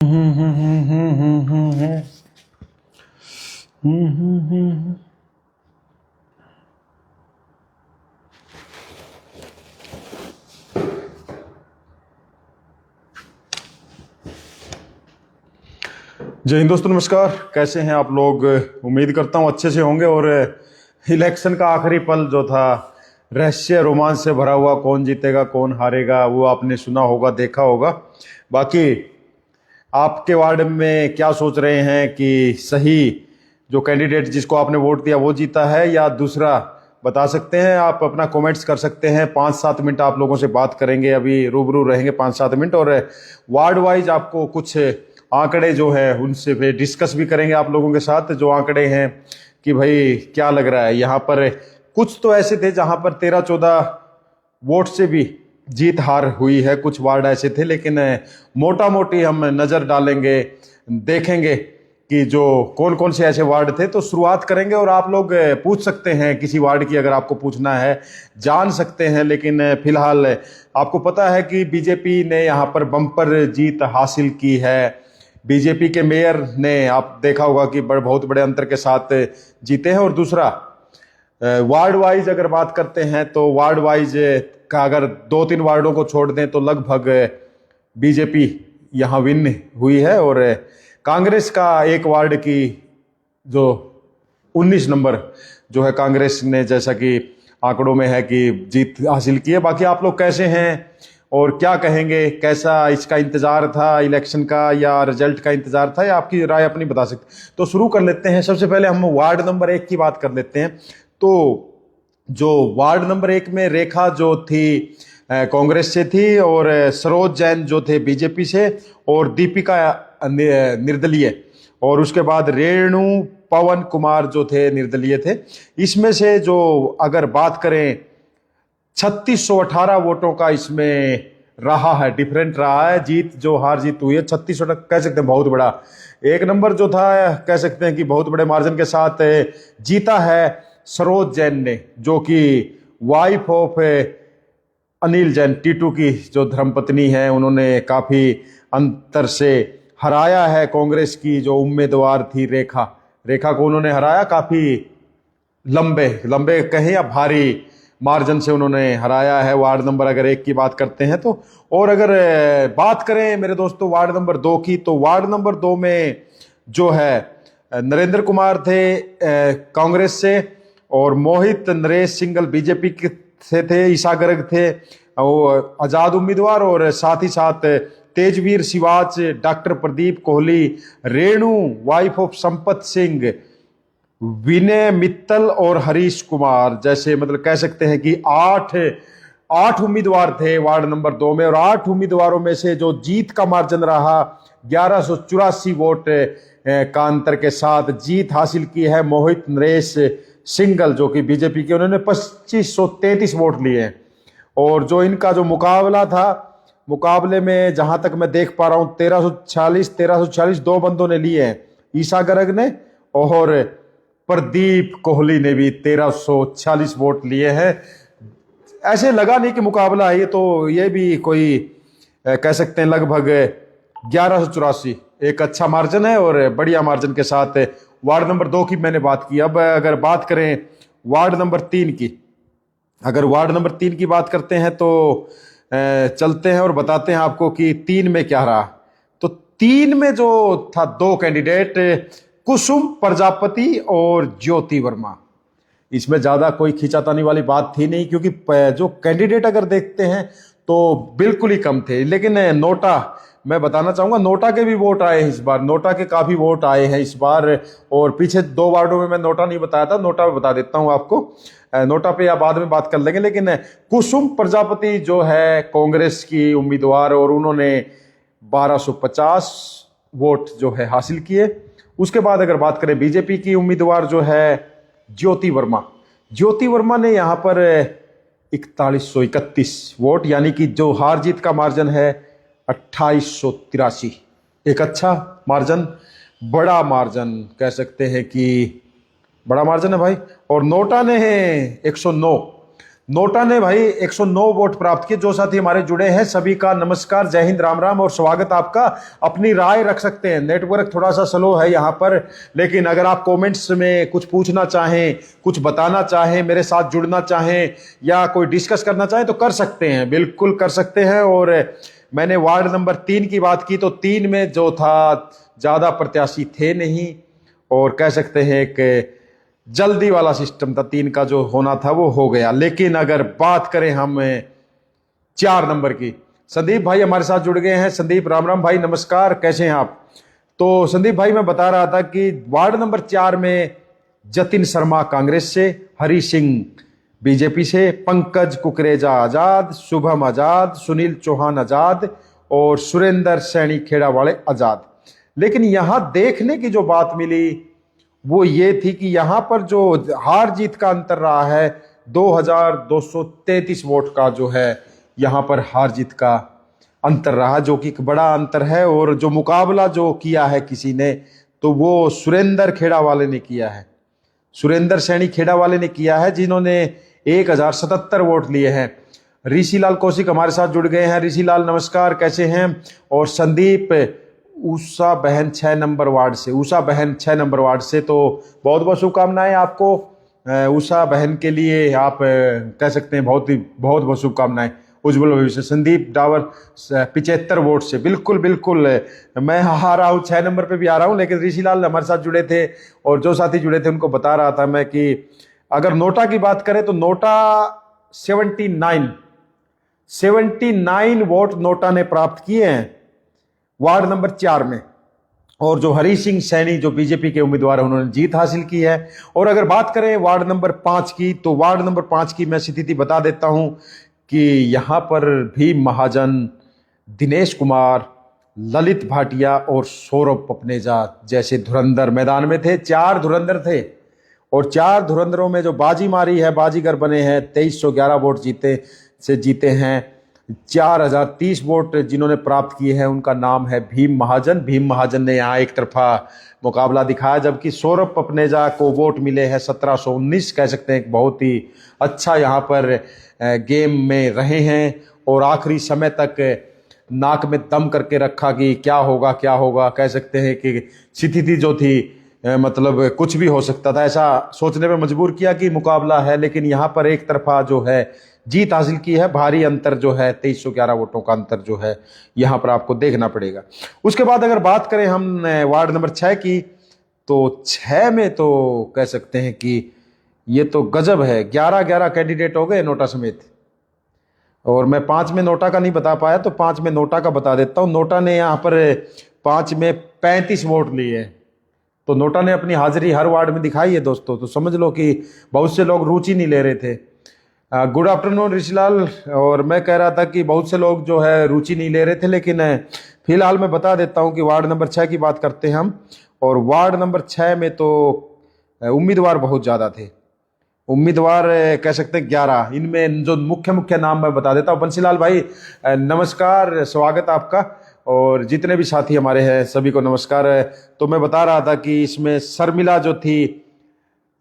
जय हिंद दोस्तों, नमस्कार। कैसे हैं आप लोग? उम्मीद करता हूं अच्छे से होंगे। और इलेक्शन का आखिरी पल जो था, रहस्य रोमांच से भरा हुआ, कौन जीतेगा कौन हारेगा, वो आपने सुना होगा, देखा होगा। बाकी आपके वार्ड में क्या सोच रहे हैं कि सही जो कैंडिडेट जिसको आपने वोट दिया वो जीता है या दूसरा, बता सकते हैं। आप अपना कमेंट्स कर सकते हैं। 5-7 मिनट आप लोगों से बात करेंगे, अभी रूबरू रहेंगे 5-7 मिनट। और वार्ड वाइज आपको कुछ आंकड़े जो है उनसे फिर डिस्कस भी करेंगे आप लोगों के साथ। जो आंकड़े हैं कि भाई क्या लग रहा है यहाँ पर। कुछ तो ऐसे थे जहां पर 13-14 वोट से भी जीत हार हुई है, कुछ वार्ड ऐसे थे। लेकिन मोटा मोटी हम नजर डालेंगे, देखेंगे कि जो कौन कौन से ऐसे वार्ड थे। तो शुरुआत करेंगे और आप लोग पूछ सकते हैं किसी वार्ड की, अगर आपको पूछना है जान सकते हैं। लेकिन फिलहाल आपको पता है कि बीजेपी ने यहाँ पर बम्पर जीत हासिल की है। बीजेपी के मेयर ने, आप देखा होगा कि बहुत बड़े अंतर के साथ जीते हैं। और दूसरा, वार्ड वाइज अगर बात करते हैं तो वार्ड वाइज का अगर 2-3 वार्डों को छोड़ दें तो लगभग बीजेपी यहाँ विन हुई है। और कांग्रेस का एक वार्ड की जो 19 नंबर जो है कांग्रेस ने, जैसा कि आंकड़ों में है कि जीत हासिल की है। बाकी आप लोग कैसे हैं और क्या कहेंगे? कैसा इसका इंतजार था इलेक्शन का, या रिजल्ट का इंतजार था, या आपकी राय अपनी बता सकते। तो शुरू कर लेते हैं। सबसे पहले हम वार्ड नंबर 1 की बात कर लेते हैं। तो जो वार्ड नंबर 1 में रेखा जो थी कांग्रेस से थी, और सरोज जैन जो थे बीजेपी से, और दीपिका निर्दलीय, और उसके बाद रेणु पवन कुमार जो थे निर्दलीय थे। इसमें से जो अगर बात करें 3618 वोटों का इसमें रहा है, डिफरेंट रहा है। जीत जो हार जीत हुई है 3600 कह सकते हैं, बहुत बड़ा। एक नंबर जो था कह सकते हैं कि बहुत बड़े मार्जिन के साथ जीता है सरोज जैन ने, जो कि वाइफ ऑफ अनिल जैन, टीटू की जो धर्मपत्नी है। उन्होंने काफी अंतर से हराया है कांग्रेस की जो उम्मीदवार थी रेखा को उन्होंने हराया। काफी लंबे कहें या भारी मार्जिन से उन्होंने हराया है। वार्ड नंबर अगर 1 की बात करते हैं तो। और अगर बात करें मेरे दोस्तों वार्ड नंबर 2 की, तो वार्ड नंबर 2 में जो है नरेंद्र कुमार थे कांग्रेस से, और मोहित नरेश सिंगल बीजेपी से थे, ईसा गर्ग थे वो आजाद उम्मीदवार, और साथ ही साथ Tejveer Shivach, doctor Pradeep Kohli, Renu wife of Sampat Singh, Vinay Mittal और हरीश कुमार, जैसे मतलब कह सकते हैं कि 8 उम्मीदवार थे वार्ड नंबर 2 में। और 8 उम्मीदवारों में से जो जीत का मार्जिन रहा 1184 वोट का अंतर के साथ जीत हासिल की है मोहित नरेश सिंगल, जो कि बीजेपी के, उन्होंने 2533 वोट लिए हैं। और जो इनका जो मुकाबला था, मुकाबले में जहां तक मैं देख पा रहा हूं 1346 दो बंदों ने लिए हैं, ईसा गर्ग ने और प्रदीप कोहली ने भी 1346 वोट लिए हैं। ऐसे लगा नहीं कि मुकाबला है ये, तो ये भी कोई कह सकते हैं लगभग 1184 एक अच्छा मार्जिन है, और बढ़िया मार्जिन के साथ वार्ड नंबर 2 की मैंने बात की। अब अगर बात करें वार्ड नंबर 3 की, अगर वार्ड नंबर 3 की बात करते हैं तो चलते हैं और बताते हैं आपको कि 3 में क्या रहा। तो 3 में जो था 2 कैंडिडेट, कुसुम प्रजापति और ज्योति वर्मा। इसमें ज्यादा कोई खींचातानी वाली बात थी नहीं, क्योंकि जो कैंडिडेट अगर देखते हैं तो बिल्कुल ही कम थे। लेकिन नोटा, मैं बताना चाहूंगा, नोटा के भी वोट आए हैं इस बार, नोटा के काफी वोट आए हैं इस बार। और पीछे 2 वार्डों में मैं नोटा नहीं बताया था, नोटा में बता देता हूं आपको। नोटा पे या बाद में बात कर लेंगे। लेकिन कुसुम प्रजापति जो है कांग्रेस की उम्मीदवार, और उन्होंने 1250 वोट जो है हासिल किए। उसके बाद अगर बात करें बीजेपी की उम्मीदवार जो है ज्योति वर्मा ने यहां पर 4131 वोट, यानी कि जो हार जीत का मार्जिन है 2883, एक अच्छा मार्जिन, बड़ा मार्जिन कह सकते हैं कि बड़ा मार्जिन है भाई। और नोटा ने 109, नोटा ने भाई 109 वोट प्राप्त किए। जो साथी हमारे जुड़े हैं सभी का नमस्कार, जय हिंद, राम राम और स्वागत आपका। अपनी राय रख सकते हैं, नेटवर्क थोड़ा सा स्लो है यहाँ पर, लेकिन अगर आप कमेंट्स में कुछ पूछना चाहें, कुछ बताना चाहें, मेरे साथ जुड़ना चाहें या कोई डिस्कस करना चाहें तो कर सकते हैं, बिल्कुल कर सकते हैं। और मैंने वार्ड नंबर 3 की बात की तो 3 में जो था ज़्यादा प्रत्याशी थे नहीं, और कह सकते हैं कि जल्दी वाला सिस्टम था, 3 का जो होना था वो हो गया। लेकिन अगर बात करें हम 4 नंबर की, संदीप भाई हमारे साथ जुड़ गए हैं। संदीप, राम राम भाई, नमस्कार, कैसे हैं आप? तो संदीप भाई मैं बता रहा था कि वार्ड नंबर 4 में जतिन शर्मा कांग्रेस से, हरी सिंह बीजेपी से, पंकज कुकरेजा आजाद, शुभम आजाद, सुनील चौहान आजाद और सुरेंद्र सैनी खेड़ा वाले आजाद। लेकिन यहां देखने की जो बात मिली वो ये थी कि यहां पर जो हार जीत का अंतर रहा है 2233 वोट का जो है यहां पर हार जीत का अंतर रहा, जो कि एक बड़ा अंतर है। और जो मुकाबला जो किया है किसी ने तो वो सुरेंद्र खेड़ा वाले ने किया है, सुरेंद्र सैनी खेड़ा वाले ने किया है, जिन्होंने 1077 वोट लिए हैं। ऋषिलाल कौशिक हमारे साथ जुड़ गए हैं। ऋषिलाल नमस्कार, कैसे हैं? और संदीप उषा बहन 6 नंबर वार्ड से, उषा बहन 6 नंबर वार्ड से, तो बहुत बहुत शुभकामनाएं आपको उषा बहन के लिए। आप कह सकते हैं बहुत बहुत शुभकामनाएं, उज्जवल भविष्य। संदीप डावर 75 वोट से, बिल्कुल बिल्कुल मैं आ रहा हूँ, 6 नंबर पे भी आ रहा हूँ। लेकिन ऋषिलाल हमारे साथ जुड़े थे और जो साथी जुड़े थे उनको बता रहा था मैं कि अगर नोटा की बात करें तो नोटा 79 वोट नोटा ने प्राप्त किए हैं वार्ड नंबर 4 में। और जो हरी सिंह सैनी जो बीजेपी के उम्मीदवार हैं उन्होंने जीत हासिल की है। और अगर बात करें वार्ड नंबर 5 की तो वार्ड नंबर 5 की मैं स्थिति बता देता हूं कि यहां पर भीम महाजन, दिनेश कुमार, ललित भाटिया और सौरभ पपनेजा जैसे धुरंधर मैदान में थे। 4 धुरंधर थे और 4 धुरंधरों में जो बाजी मारी है, बाजीगर बने हैं, 2311 वोट जीते हैं। 4030 वोट जिन्होंने प्राप्त किए हैं उनका नाम है भीम महाजन। भीम महाजन ने यहाँ एक तरफा मुकाबला दिखाया, जबकि सौरभ पपनेजा को वोट मिले हैं 1719। कह सकते हैं बहुत ही अच्छा यहाँ पर गेम में रहे हैं और आखिरी समय तक नाक में दम करके रखा कि क्या होगा क्या होगा। कह सकते हैं कि स्थिति जो थी मतलब कुछ भी हो सकता था, ऐसा सोचने में मजबूर किया कि मुकाबला है। लेकिन यहाँ पर एक तरफा जो है जीत हासिल की है, भारी अंतर जो है 2311 वोटों का अंतर जो है यहाँ पर आपको देखना पड़ेगा। उसके बाद अगर बात करें हम वार्ड नंबर 6 की तो 6 में तो कह सकते हैं कि ये तो गजब है, 11 कैंडिडेट हो गए नोटा समेत। और मैं 5 में नोटा का नहीं बता पाया तो 5 में नोटा का बता देता हूँ। नोटा ने यहाँ पर 5 में 35 वोट लिए हैं, तो नोटा ने अपनी हाजिरी हर वार्ड में दिखाई है दोस्तों। तो समझ लो कि बहुत से लोग रुचि नहीं ले रहे थे। Good afternoon Rishilal. और मैं कह रहा था कि बहुत से लोग जो है रुचि नहीं ले रहे थे, लेकिन फिलहाल मैं बता देता हूं कि वार्ड नंबर 6 की बात करते हैं हम। और वार्ड नंबर 6 में तो उम्मीदवार बहुत ज़्यादा थे, उम्मीदवार कह सकते हैं 11। इनमें जो मुख्य नाम मैं बता देता हूँ। बंसीलाल भाई नमस्कार, स्वागत आपका। और जितने भी साथी हमारे हैं सभी को नमस्कार। तो मैं बता रहा था कि इसमें शर्मिला जो थी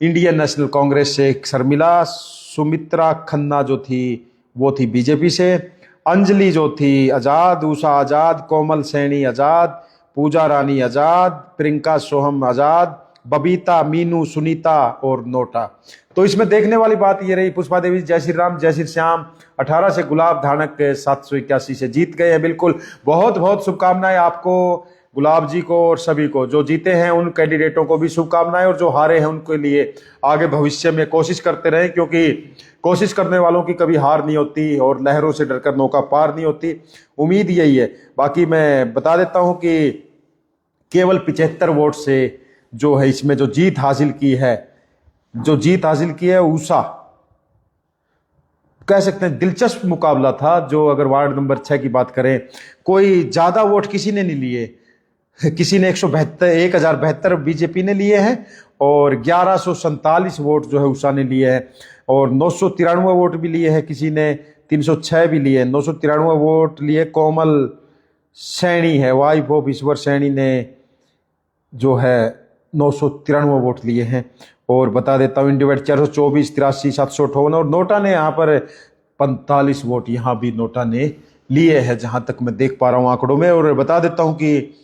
इंडियन नेशनल कांग्रेस से, शर्मिला, सुमित्रा खन्ना जो थी वो थी बीजेपी से, अंजलि जो थी आजाद, उषा आजाद, कोमल सैनी आजाद, पूजा रानी आजाद, प्रियंका सोहम आजाद, बबीता, मीनू, सुनीता और नोटा। तो इसमें देखने वाली बात ये रही, पुष्पा देवी जय श्री राम जय श्री श्याम 18 से, गुलाब धानक 781 से जीत गए हैं। बिल्कुल बहुत बहुत शुभकामनाएं आपको, गुलाब जी को और सभी को। जो जीते हैं उन कैंडिडेटों को भी शुभकामनाएं और जो हारे हैं उनके लिए आगे भविष्य में कोशिश करते रहें, क्योंकि कोशिश करने वालों की कभी हार नहीं होती और लहरों से डरकर नौका पार नहीं होती। उम्मीद यही है। बाकी मैं बता देता हूं कि केवल 75 वोट से जो है इसमें जो जीत हासिल की है उषा, कह सकते हैं दिलचस्प मुकाबला था। जो अगर वार्ड नंबर 6 की बात करें, कोई ज्यादा वोट किसी ने नहीं लिए, किसी ने 1072 बीजेपी ने लिए हैं और 1147 वोट जो है उषा ने लिए हैं। और 993 वोट भी लिए हैं किसी ने, 306 भी लिए हैं, 993 वोट लिए कोमल सैनी है, वाइफ ऑफ ईश्वर सैनी ने जो है 993 वोट लिए हैं। और बता देता हूँ इंडिविड 424, 83, 758 और नोटा ने यहाँ पर 45 वोट यहाँ भी नोटा ने लिए हैं जहाँ तक मैं देख पा रहा हूँ आंकड़ों में। और बता देता हूँ कि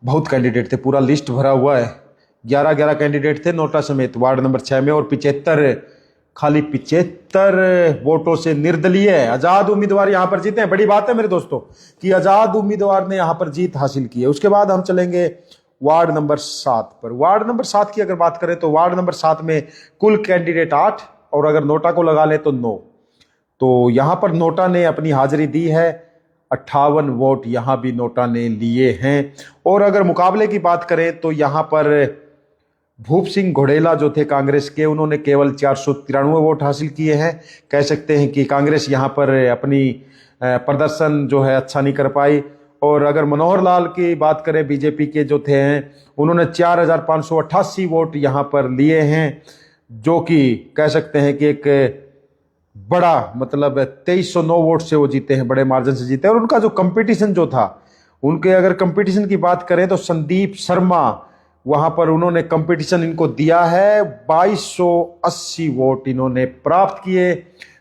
बहुत कैंडिडेट थे, पूरा लिस्ट भरा हुआ है, 11 कैंडिडेट थे नोटा समेत वार्ड नंबर 6 में। और 75 खाली 75 वोटों से निर्दलीय आजाद उम्मीदवार यहां पर जीते हैं। बड़ी बात है मेरे दोस्तों कि आजाद उम्मीदवार ने यहां पर जीत हासिल की है। उसके बाद हम चलेंगे वार्ड नंबर 7 पर। वार्ड नंबर 7 की अगर बात करें तो वार्ड नंबर 7 में कुल कैंडिडेट 8 और अगर नोटा को लगा ले तो 9। तो यहां पर नोटा ने अपनी हाजिरी दी है, 58 वोट यहां भी नोटा ने लिए हैं। और अगर मुकाबले की बात करें तो यहां पर भूप सिंह घोड़ेला जो थे कांग्रेस के, उन्होंने केवल 493 वोट हासिल किए हैं। कह सकते हैं कि कांग्रेस यहां पर अपनी प्रदर्शन जो है अच्छा नहीं कर पाई। और अगर मनोहर लाल की बात करें बीजेपी के जो थे हैं, उन्होंने 4588 वोट यहां पर लिए हैं, जो कि कह सकते हैं कि एक बड़ा मतलब 2309 वोट से वो जीते हैं, बड़े मार्जिन से जीते हैं। और उनका जो कंपटीशन जो था, उनके अगर कंपटीशन की बात करें तो संदीप शर्मा वहां पर उन्होंने कंपटीशन इनको दिया है, 2280 वोट इन्होंने प्राप्त किए,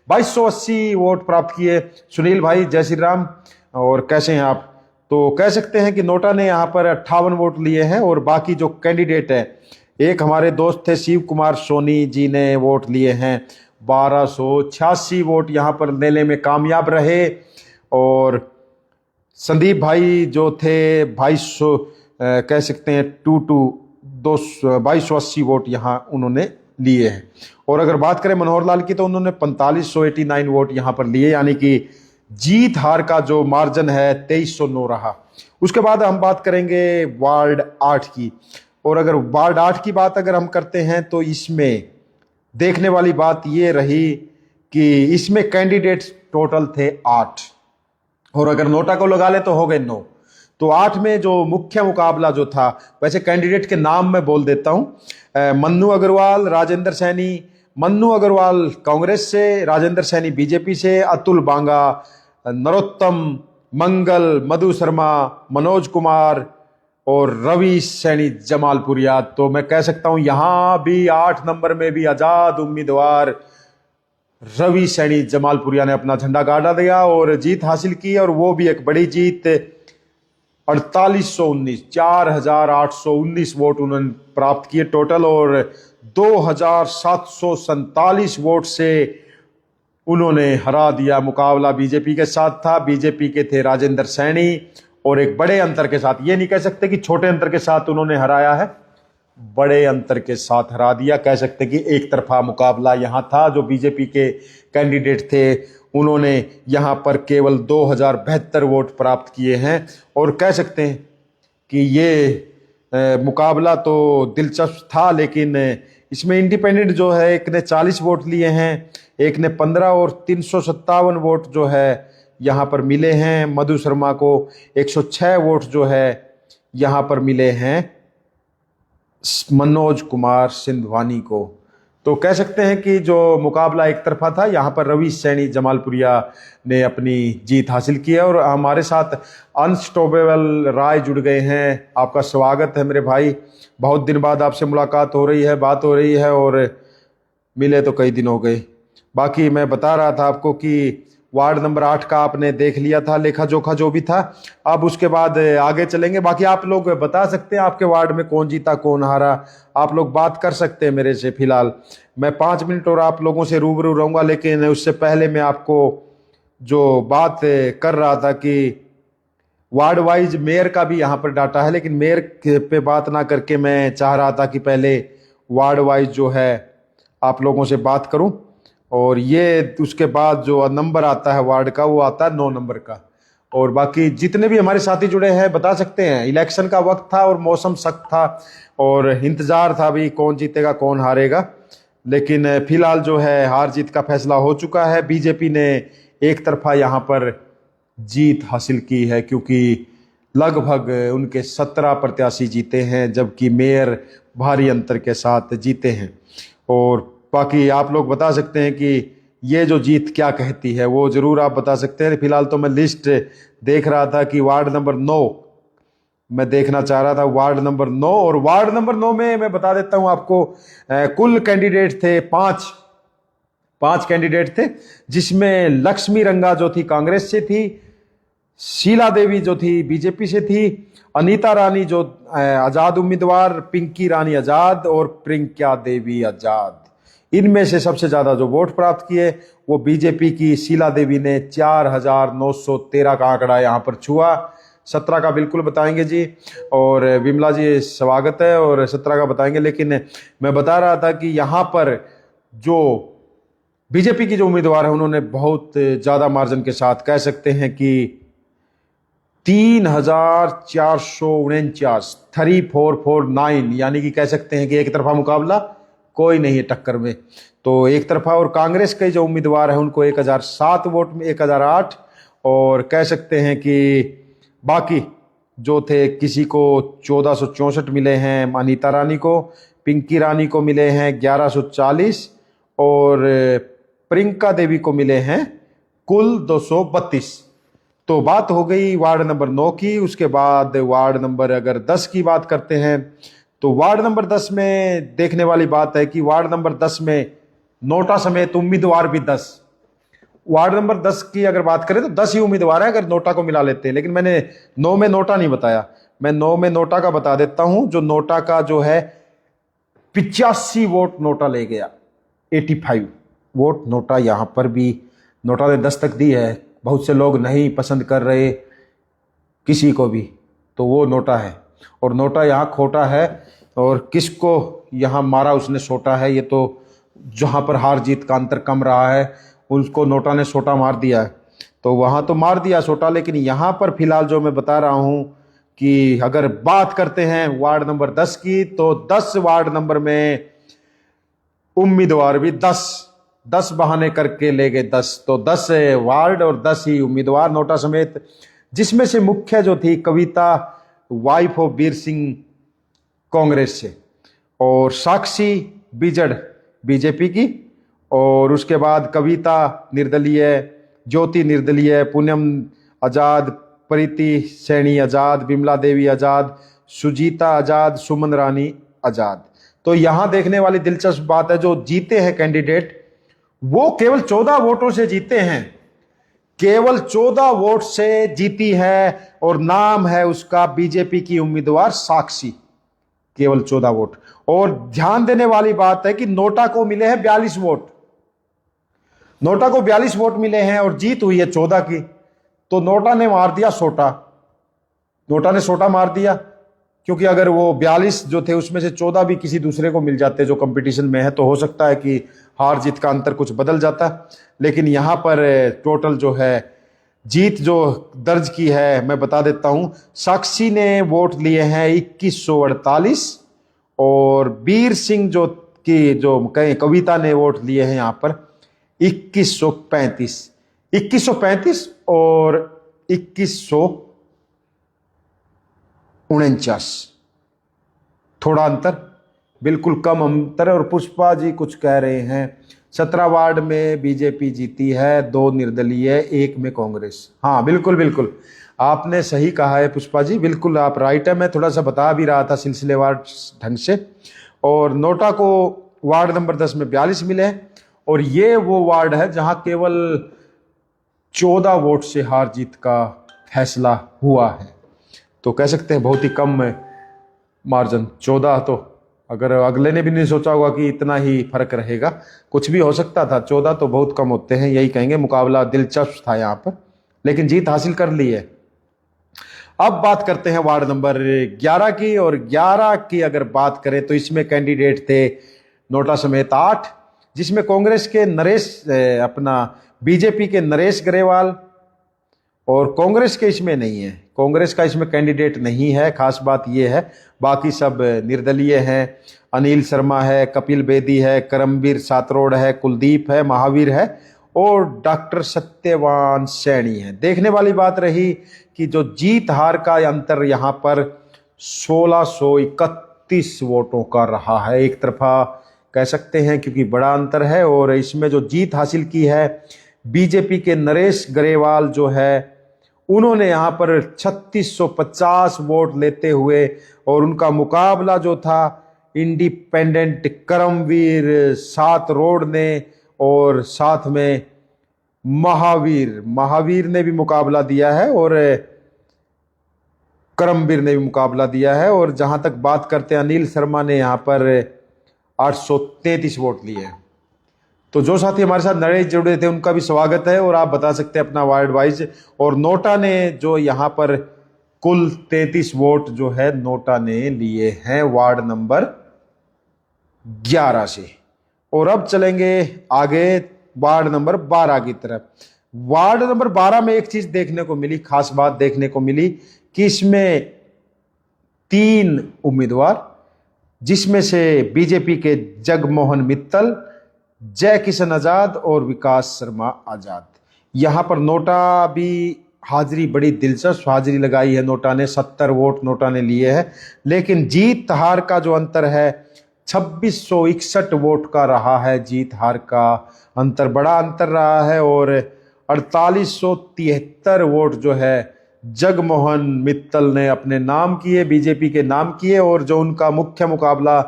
2280 वोट प्राप्त किए। सुनील भाई जय श्री राम, और कैसे हैं आप? तो कह सकते हैं कि नोटा ने यहाँ पर 58 वोट लिए हैं। और बाकी जो कैंडिडेट है, एक हमारे दोस्त थे शिव कुमार सोनी जी ने वोट लिए हैं, 1286 वोट यहाँ पर लेने में कामयाब रहे। और संदीप भाई जो थे 2200 कह सकते हैं 2280 वोट यहाँ उन्होंने लिए हैं। और अगर बात करें मनोहर लाल की तो उन्होंने 4589 वोट यहाँ पर लिए, यानी कि जीत हार का जो मार्जिन है 2309 रहा। उसके बाद हम बात करेंगे वार्ड 8 की। और अगर वार्ड 8 की बात अगर हम करते हैं तो इसमें देखने वाली बात ये रही कि इसमें कैंडिडेट्स टोटल थे 8 और अगर नोटा को लगा ले तो हो गए 9। तो 8 में जो मुख्य मुकाबला जो था, वैसे कैंडिडेट के नाम मैं बोल देता हूं, मन्नू अग्रवाल, राजेंद्र सैनी। मन्नू अग्रवाल कांग्रेस से, राजेंद्र सैनी बीजेपी से, अतुल बांगा, नरोत्तम, मंगल, मधु शर्मा, मनोज कुमार और रवि सैनी जमालपुरिया। तो मैं कह सकता हूं यहां भी 8 नंबर में भी आजाद उम्मीदवार रवि सैनी जमालपुरिया ने अपना झंडा गाड़ा दिया और जीत हासिल की। और वो भी एक बड़ी जीत, 4819 वोट उन्होंने प्राप्त किए टोटल। और 2747 वोट से उन्होंने हरा दिया। मुकाबला बीजेपी के साथ था, बीजेपी के थे राजेंद्र सैनी और एक बड़े अंतर के साथ, ये नहीं कह सकते कि छोटे अंतर के साथ उन्होंने हराया है, बड़े अंतर के साथ हरा दिया। कह सकते कि एक तरफा मुकाबला यहां था। जो बीजेपी के कैंडिडेट थे उन्होंने यहां पर केवल 2072 वोट प्राप्त किए हैं। और कह सकते हैं कि ये मुकाबला तो दिलचस्प था, लेकिन इसमें इंडिपेंडेंट जो है एक ने 40 वोट लिए हैं, एक ने 15 और 357 वोट जो है यहाँ पर मिले हैं। मधु शर्मा को 106 वोट जो है यहाँ पर मिले हैं मनोज कुमार सिंधवानी को। तो कह सकते हैं कि जो मुकाबला एक तरफा था, यहाँ पर रवि सैनी जमालपुरिया ने अपनी जीत हासिल की है। और हमारे साथ अनस्टॉपेबल राय जुड़ गए हैं। आपका स्वागत है मेरे भाई, बहुत दिन बाद आपसे मुलाकात हो रही है, बात हो रही है और मिले तो कई दिन हो गए। बाकी मैं बता रहा था आपको कि वार्ड नंबर 8 का आपने देख लिया था, लेखा जोखा जो भी था। अब उसके बाद आगे चलेंगे। बाकी आप लोग बता सकते हैं आपके वार्ड में कौन जीता कौन हारा, आप लोग बात कर सकते हैं मेरे से। फिलहाल मैं 5 मिनट और आप लोगों से रूबरू रहूंगा, लेकिन उससे पहले मैं आपको जो बात कर रहा था कि वार्ड वाइज मेयर का भी यहाँ पर डाटा है, लेकिन मेयर पे बात ना करके मैं चाह रहा था कि पहले वार्ड वाइज जो है आप लोगों से बात करूं। और ये उसके बाद जो नंबर आता है वार्ड का, वो आता है 9 नंबर का। और बाकी जितने भी हमारे साथी जुड़े हैं बता सकते हैं। इलेक्शन का वक्त था और मौसम सख्त था और इंतजार था भी कौन जीतेगा कौन हारेगा, लेकिन फिलहाल जो है हार जीत का फैसला हो चुका है। बीजेपी ने एक तरफा यहाँ पर जीत हासिल की है, क्योंकि लगभग उनके 17 प्रत्याशी जीते हैं, जबकि मेयर भारी अंतर के साथ जीते हैं। और बाकी आप लोग बता सकते हैं कि ये जो जीत क्या कहती है, वो जरूर आप बता सकते हैं। फिलहाल तो मैं लिस्ट देख रहा था कि वार्ड नंबर 9 मैं देखना चाह रहा था वार्ड नंबर 9, और वार्ड नंबर 9 में मैं बता देता हूं आपको, कुल कैंडिडेट थे पांच कैंडिडेट थे, जिसमें लक्ष्मी रंगा जो थी कांग्रेस से थी, शीला देवी जो थी बीजेपी से थी, अनीता रानी जो आजाद उम्मीदवार, पिंकी रानी आजाद और प्रियंका देवी आजाद। इनमें से सबसे ज्यादा जो वोट प्राप्त किए वो बीजेपी की शीला देवी ने 4,913 का आंकड़ा यहां पर छुआ। 17 का बिल्कुल बताएंगे जी, और विमला जी स्वागत है, और 17 का बताएंगे। लेकिन मैं बता रहा था कि यहां पर जो बीजेपी की जो उम्मीदवार है उन्होंने बहुत ज्यादा मार्जिन के साथ, कह सकते हैं कि 3,449, 3,449, यानी कि कह सकते हैं कि एक तरफा मुकाबला कोई नहीं है टक्कर में। तो एक तरफा, और कांग्रेस के जो उम्मीदवार हैं उनको 1,007 वोट में 1,008, और कह सकते हैं कि बाकी जो थे किसी को 1,464 मिले हैं, अनीता रानी को, पिंकी रानी को मिले हैं 1,140, और प्रियंका देवी को मिले हैं कुल 232। तो बात हो गई वार्ड नंबर 9 की। उसके बाद वार्ड नंबर अगर 10 की बात करते हैं, तो वार्ड नंबर 10 में देखने वाली बात है कि वार्ड नंबर 10 में नोटा समेत उम्मीदवार भी 10। वार्ड नंबर 10 की अगर बात करें तो 10 ही उम्मीदवार हैं अगर नोटा को मिला लेते हैं, लेकिन मैंने 9 में नोटा नहीं बताया। मैं 9 में नोटा का बता देता हूं। जो नोटा का जो है 85 वोट नोटा ले गया, 85 वोट नोटा। यहां पर भी नोटा ने दस्तक दी है, बहुत से लोग नहीं पसंद कर रहे किसी को भी, तो वो नोटा है, और नोटा यहाँ खोटा है, और किसको यहाँ मारा उसने सोटा है। ये तो जहाँ पर हार जीत का अंतर कम रहा है उसको नोटा ने सोटा मार दिया है, तो वहाँ तो मार दिया सोटा। लेकिन यहाँ पर फिलहाल जो मैं बता रहा हूँ कि अगर बात करते हैं वार्ड नंबर 10 की, तो 10 वार्ड नंबर में उम्मीदवार भी 10 बहाने करके ले गए 10। तो 10 वार्ड और 10 ही उम्मीदवार नोटा समेत, जिसमें से मुख्य जो थी कविता, वाइफ ऑफ वीर सिंह कांग्रेस से, और साक्षी बिजड़ बीजेपी की, और उसके बाद कविता निर्दलीय, ज्योति निर्दलीय, पूनम आजाद, प्रीति सैनी आजाद, विमला देवी आजाद, सुजीता आजाद, सुमन रानी आजाद। तो यहां देखने वाली दिलचस्प बात है, जो जीते हैं कैंडिडेट वो केवल 14 वोटों से जीते हैं, केवल 14 वोट से जीती है, और नाम है उसका बीजेपी की उम्मीदवार साक्षी, केवल 14 वोट। और ध्यान देने वाली बात है कि नोटा को मिले हैं 42 वोट, नोटा को 42 वोट मिले हैं और जीत हुई है 14 की। तो नोटा ने मार दिया सोटा, नोटा ने सोटा मार दिया, क्योंकि अगर वो 42 जो थे उसमें से 14 भी किसी दूसरे को मिल जाते जो कंपटीशन में है, तो हो सकता है कि हार जीत का अंतर कुछ बदल जाता। लेकिन यहां पर टोटल जो है जीत जो दर्ज की है मैं बता देता हूं। साक्षी ने वोट लिए हैं 2148, और वीर सिंह जो की जो कहें कविता ने वोट लिए हैं यहां पर 2135 और 2149, थोड़ा अंतर, बिल्कुल कम अंतर है। और पुष्पा जी कुछ कह रहे हैं 17 वार्ड में बीजेपी जीती है, 2 निर्दलीय, 1 में कांग्रेस। हाँ बिल्कुल बिल्कुल आपने सही कहा है पुष्पा जी, बिल्कुल आप राइट है। मैं थोड़ा सा बता भी रहा था सिलसिलेवार ढंग से। और नोटा को वार्ड नंबर 10 में 42 मिले हैं, और ये वो वार्ड है जहां केवल 14 वोट से हार जीत का फैसला हुआ है। तो कह सकते हैं बहुत ही कम मार्जिन 14, तो अगर अगले ने भी नहीं सोचा होगा कि इतना ही फर्क रहेगा, कुछ भी हो सकता था। 14 तो बहुत कम होते हैं, यही कहेंगे। मुकाबला दिलचस्प था यहाँ पर, लेकिन जीत हासिल कर ली है। अब बात करते हैं वार्ड नंबर 11 की, और 11 की अगर बात करें तो इसमें कैंडिडेट थे नोटा समेत 8, जिसमें कांग्रेस के नरेश अपना बीजेपी के नरेश ग्रेवाल, और कांग्रेस के इसमें नहीं है, कांग्रेस का इसमें कैंडिडेट नहीं है। खास बात यह है बाकी सब निर्दलीय हैं। अनिल शर्मा है, कपिल बेदी है, करमवीर सातरोड है, कुलदीप है, महावीर है, और डॉक्टर सत्यवान सैनी है। देखने वाली बात रही कि जो जीत हार का अंतर यहाँ पर 1631 वोटों का रहा है, एक तरफा कह सकते हैं, क्योंकि बड़ा अंतर है। और इसमें जो जीत हासिल की है बीजेपी के नरेश ग्रेवाल जो है उन्होंने यहाँ पर 3650 वोट लेते हुए, और उनका मुकाबला जो था इंडिपेंडेंट करमवीर सात रोड ने, और साथ में महावीर ने भी मुकाबला दिया है, और करमवीर ने भी मुकाबला दिया है। और जहां तक बात करते हैं, अनिल शर्मा ने यहां पर 833 वोट लिए हैं। तो जो साथी हमारे साथ नए जुड़े थे उनका भी स्वागत है, और आप बता सकते हैं अपना वार्ड वाइज। और नोटा ने जो यहाँ पर कुल 33 वोट जो है नोटा ने लिए हैं वार्ड नंबर 11 से। और अब चलेंगे आगे वार्ड नंबर 12 की तरफ। वार्ड नंबर 12 में एक चीज देखने को मिली, खास बात देखने को मिली कि इसमें 3 उम्मीदवार, जिसमें से बीजेपी के जगमोहन मित्तल, जय किशन आजाद और विकास शर्मा आजाद। यहां पर नोटा भी हाजिरी, बड़ी दिलचस्प हाजिरी लगाई है नोटा ने, 70 वोट नोटा ने लिए हैं। लेकिन जीत हार का जो अंतर है 2661 वोट का रहा है, जीत हार का अंतर, बड़ा अंतर रहा है। और 4873 वोट जो है जगमोहन मित्तल ने अपने नाम किए, बीजेपी के नाम किए। और जो उनका मुख्य मुकाबला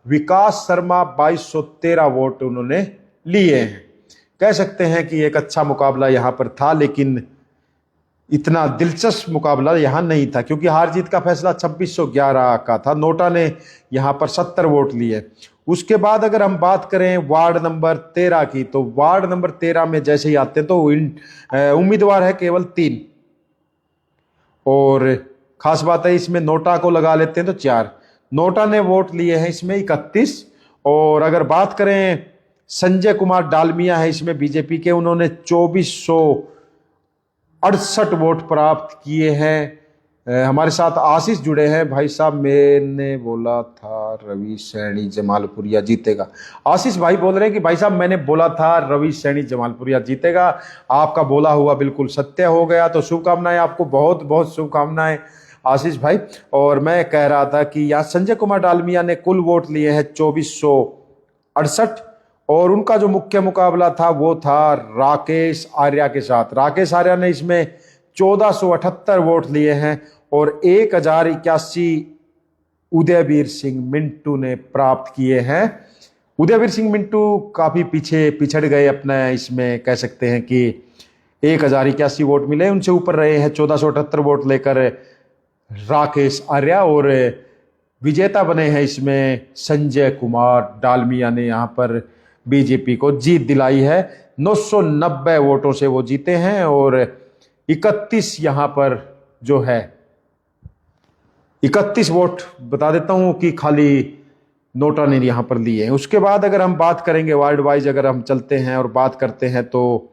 विकास शर्मा, 2213 वोट उन्होंने लिए हैं। कह सकते हैं कि एक अच्छा मुकाबला यहां पर था, लेकिन इतना दिलचस्प मुकाबला यहां नहीं था, क्योंकि हार जीत का फैसला 2611 का था। नोटा ने यहां पर 70 वोट लिए। उसके बाद अगर हम बात करें वार्ड नंबर 13 की, तो वार्ड नंबर 13 में जैसे ही आते हैं तो उम्मीदवार है केवल 3। और खास बात है इसमें नोटा को लगा लेते हैं तो 4। नोटा ने वोट लिए हैं इसमें 31। और अगर बात करें संजय कुमार डालमिया है इसमें बीजेपी के, उन्होंने 2468 वोट प्राप्त किए हैं। हमारे साथ आशीष जुड़े हैं, भाई साहब मैंने बोला था रवि सैनी जमालपुरिया जीतेगा। आशीष भाई बोल रहे हैं कि भाई साहब मैंने बोला था रवि सैनी जमालपुरिया जीतेगा, आपका बोला हुआ बिल्कुल सत्य हो गया। तो शुभकामनाएं आपको, बहुत बहुत शुभकामनाएं आशीष भाई। और मैं कह रहा था कि यहाँ संजय कुमार डालमिया ने कुल वोट लिए हैं 2468, और उनका जो मुख्य मुकाबला था वो था राकेश आर्या के साथ। राकेश आर्या ने इसमें 1478 वोट लिए हैं, और 1081 उदयवीर सिंह मिंटू ने प्राप्त किए हैं। उदयवीर सिंह मिंटू काफी पीछे पिछड़ गए अपने, इसमें कह सकते हैं कि 1081 वोट मिले, उनसे ऊपर रहे हैं 1478 वोट लेकर राकेश आर्या। और विजेता बने हैं इसमें संजय कुमार डालमिया ने, यहाँ पर बीजेपी को जीत दिलाई है। 990 वोटों से वो जीते हैं, और 31 यहाँ पर जो है 31 वोट बता देता हूं कि खाली नोटा ने यहाँ पर लिए हैं। उसके बाद अगर हम बात करेंगे वार्ड वाइज, अगर हम चलते हैं और बात करते हैं, तो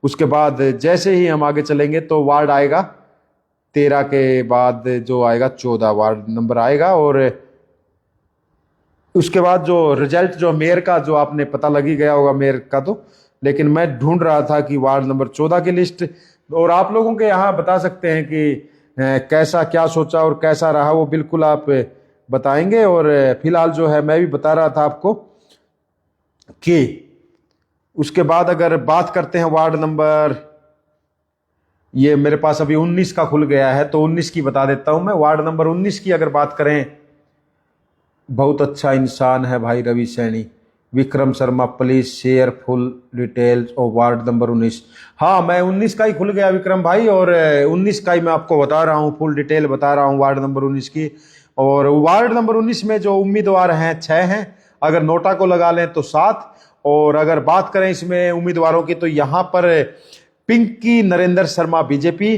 उसके बाद जैसे ही हम आगे चलेंगे तो वार्ड आएगा 13 के बाद जो आएगा 14 वार्ड नंबर आएगा। और उसके बाद जो रिजल्ट जो मेयर का, जो आपने पता लग ही गया होगा मेयर का, तो लेकिन मैं ढूंढ रहा था कि वार्ड नंबर 14 की लिस्ट, और आप लोगों के यहाँ बता सकते हैं कि कैसा क्या सोचा और कैसा रहा, वो बिल्कुल आप बताएंगे। और फिलहाल जो है मैं भी बता रहा था आपको कि उसके बाद अगर बात करते हैं वार्ड नंबर, ये मेरे पास अभी 19 का खुल गया है, तो 19 की बता देता हूं मैं। वार्ड नंबर 19 की अगर बात करें, बहुत अच्छा इंसान है भाई Ravi Saini, Vikram Sharma, please share full details और वार्ड नंबर 19। हाँ, मैं 19 का ही खुल गया विक्रम भाई, और 19 का ही मैं आपको बता रहा हूँ, फुल डिटेल बता रहा हूँ वार्ड नंबर 19 की। और वार्ड नंबर 19 में जो उम्मीदवार हैं 6 हैं, अगर नोटा को लगा लें तो 7। और अगर बात करें इसमें उम्मीदवारों की, तो यहाँ पर पिंकी नरेंद्र शर्मा बीजेपी,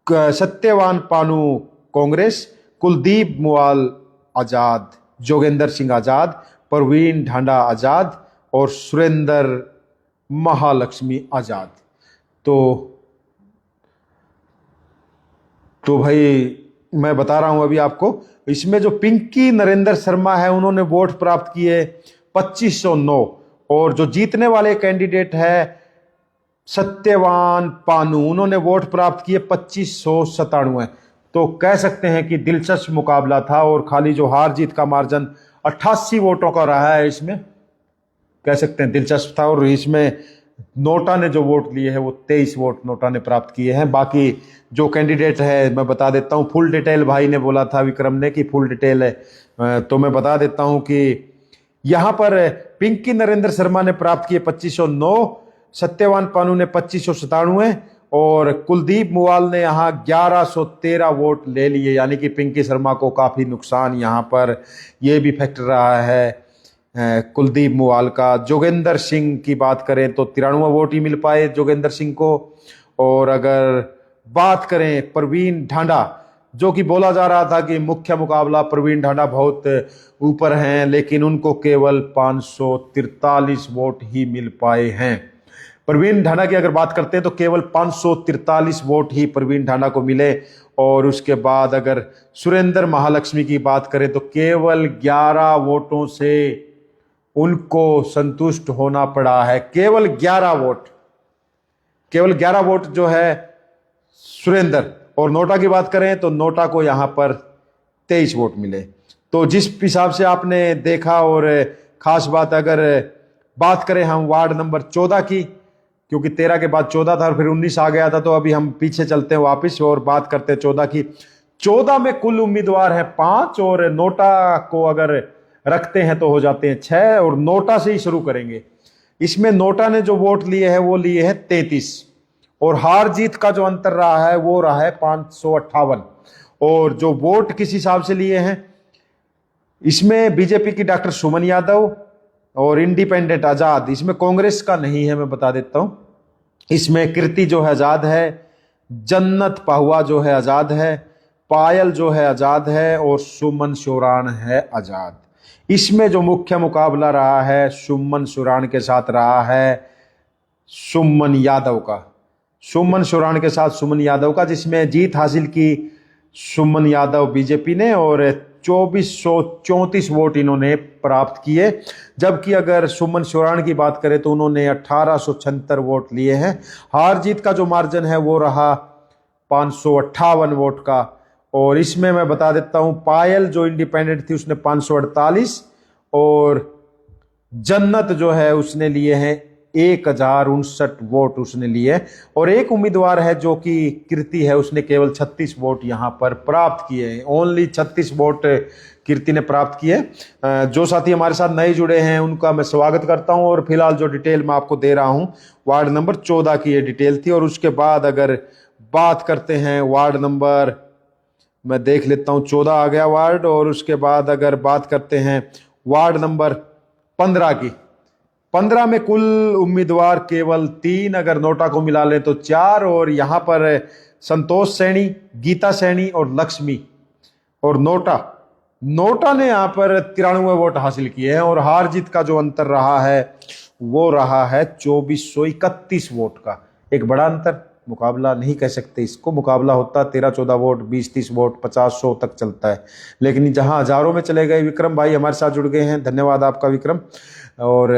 सत्यवान पानू कांग्रेस, कुलदीप मुआल आजाद, जोगेंद्र सिंह आजाद, परवीन ढांडा आजाद, और सुरेंद्र महालक्ष्मी आजाद। तो भाई मैं बता रहा हूं अभी आपको, इसमें जो पिंकी नरेंद्र शर्मा है उन्होंने वोट प्राप्त किए 2509, और जो जीतने वाले कैंडिडेट है सत्यवान पानू, उन्होंने वोट प्राप्त किए 2597। तो कह सकते हैं कि दिलचस्प मुकाबला था, और खाली जो हार जीत का मार्जिन 88 वोटों का रहा है, इसमें कह सकते हैं दिलचस्प था। और इसमें नोटा ने जो वोट लिए हैं वो 23 वोट नोटा ने प्राप्त किए हैं। बाकी जो कैंडिडेट है मैं बता देता हूँ, फुल डिटेल भाई ने बोला था विक्रम ने कि फुल डिटेल है, तो मैं बता देता हूँ कि यहां पर पिंकी नरेंद्र शर्मा ने प्राप्त किए 2509, सत्यवान पानू ने 2597 और कुलदीप मुवाल ने यहां 1113 वोट ले लिए, यानी कि पिंकी शर्मा को काफी नुकसान यहां पर यह भी फैक्टर रहा है कुलदीप मुवाल का। जोगेंद्र सिंह की बात करें तो 93 वोट ही मिल पाए जोगेंद्र सिंह को। और अगर बात करें प्रवीण ढांडा, जो कि बोला जा रहा था कि मुख्य मुकाबला प्रवीण ढांडा बहुत ऊपर हैं, लेकिन उनको केवल 543 वोट ही मिल पाए हैं। प्रवीण ढांडा की अगर बात करते हैं तो केवल 543 वोट ही प्रवीण ढांडा को मिले। और उसके बाद अगर सुरेंद्र महालक्ष्मी की बात करें तो केवल 11 वोटों से उनको संतुष्ट होना पड़ा है। केवल 11 वोट, केवल 11 वोट जो है सुरेंद्र। और नोटा की बात करें तो नोटा को यहां पर 23 वोट मिले। तो जिस हिसाब से आपने देखा, और खास बात अगर बात करें हम वार्ड नंबर 14 की, क्योंकि 13 के बाद 14 था और फिर 19 आ गया था, तो अभी हम पीछे चलते हैं वापस और बात करते हैं 14 की। 14 में कुल उम्मीदवार है 5 और नोटा को अगर रखते हैं तो हो जाते हैं 6, और नोटा से ही शुरू करेंगे। इसमें नोटा ने जो वोट लिए हैं वो लिए हैं 33, और हार जीत का जो अंतर रहा है वो रहा है 558। और जो वोट किस हिसाब से लिए हैं, इसमें बीजेपी की डॉक्टर सुमन यादव और इंडिपेंडेंट आजाद, इसमें कांग्रेस का नहीं है, मैं बता देता हूं। इसमें कीर्ति जो है आजाद है, जन्नत पाहुआ जो है आजाद है, पायल जो है आजाद है, और सुमन शोरान है आजाद। इसमें जो मुख्य मुकाबला रहा है सुमन शोरान के साथ रहा है सुमन यादव का, सुमन शोरान के साथ सुमन यादव का, जिसमें जीत हासिल की सुमन यादव बीजेपी ने और 2434 वोट इन्होंने प्राप्त किए। जबकि अगर सुमन शोरान की बात करें तो उन्होंने 1876 वोट लिए हैं। हार जीत का जो मार्जिन है वो रहा 558 वोट का। और इसमें मैं बता देता हूं, पायल जो इंडिपेंडेंट थी उसने 548, और जन्नत जो है उसने लिए हैं 1059 वोट उसने लिए। और एक उम्मीदवार है जो कि कीर्ति है, उसने केवल 36 वोट यहां पर प्राप्त किए हैं। ओनली 36 वोट कीर्ति ने प्राप्त किए। जो साथी हमारे साथ नए जुड़े हैं उनका मैं स्वागत करता हूं। और फिलहाल जो डिटेल मैं आपको दे रहा हूं, वार्ड नंबर 14 की ये डिटेल थी। और उसके बाद अगर बात करते हैं वार्ड नंबर, मैं देख लेता हूं 14 आ गया वार्ड। और उसके बाद अगर बात करते हैं वार्ड नंबर 15 की, 15 में कुल उम्मीदवार केवल 3, अगर नोटा को मिला लें तो 4। और यहां पर संतोष सैनी, गीता सैनी और लक्ष्मी, और नोटा ने यहां पर 93 वोट हासिल किए हैं। और हार जीत का जो अंतर रहा है वो रहा है 2431 वोट का। एक बड़ा अंतर, मुकाबला नहीं कह सकते इसको, मुकाबला होता 13-14 वोट, 20-30 वोट, 50-100 तक चलता है। लेकिन जहां हजारों में चले गए। विक्रम भाई हमारे साथ जुड़ गए हैं, धन्यवाद आपका विक्रम। और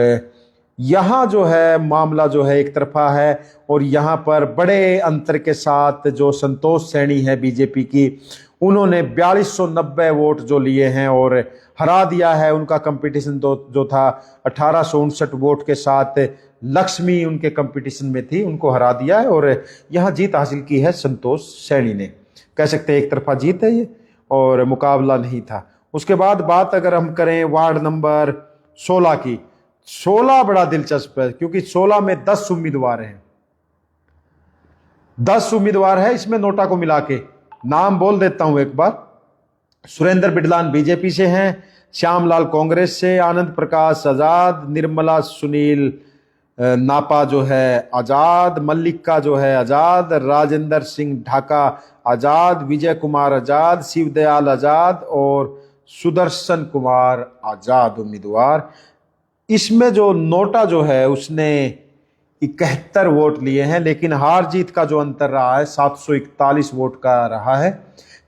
यहां जो है मामला जो है एक तरफा है। और यहां पर बड़े अंतर के साथ जो संतोष सैनी है बीजेपी की, उन्होंने 4290 वोट जो लिए हैं और हरा दिया है। उनका कंपटीशन जो था 1859 वोट के साथ लक्ष्मी उनके कंपटीशन में थी, उनको हरा दिया है। और यहां जीत हासिल की है संतोष सैनी ने। कह सकते हैं एक तरफा जीत है ये, और मुकाबला नहीं था। उसके बाद बात अगर हम करें वार्ड नंबर 16 की, 16 बड़ा दिलचस्प है, क्योंकि 16 में 10 उम्मीदवार हैं। 10 उम्मीदवार है इसमें नोटा को मिला के। नाम बोल देता हूं एक बार। सुरेंद्र बिडलान बीजेपी से हैं, श्यामलाल कांग्रेस से, आनंद प्रकाश आजाद, निर्मला सुनील नापा जो है आजाद, मल्लिका जो है आजाद, राजेंद्र सिंह ढाका आजाद, विजय कुमार आजाद, शिवदयाल आजाद और सुदर्शन कुमार आजाद उम्मीदवार। इसमें जो नोटा जो है उसने 71 वोट लिए हैं। लेकिन हार जीत का जो अंतर रहा है 741 वोट का रहा है।